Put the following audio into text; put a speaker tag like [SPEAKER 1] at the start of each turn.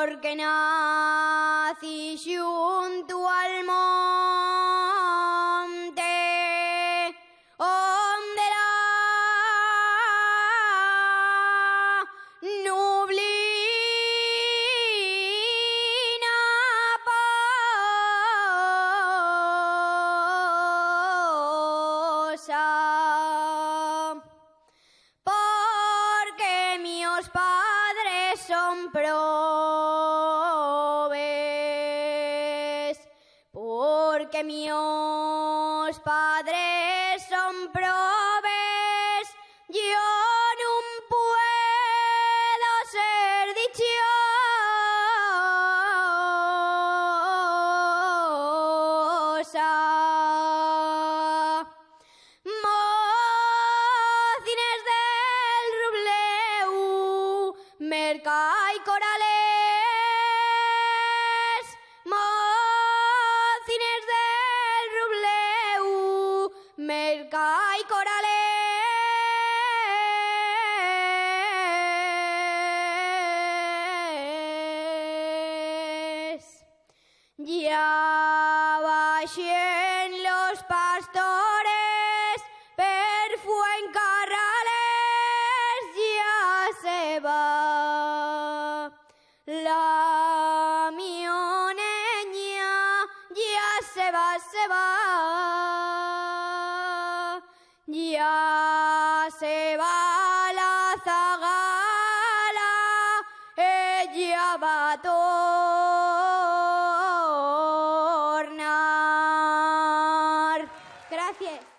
[SPEAKER 1] porque nací junto al monte, donde la nublina posa, porque mis padres son probes, porque mis padres son probes, yo no puedo ser dichosa. Mocines del Robleu, Mercai Corales, mocines del Robleu, Mercai Corales. Ya baixen los pastores per Fuencarrales, ya se va la mioneña, ya se va, ya se va la zagala, ella va a tornar. Gracias.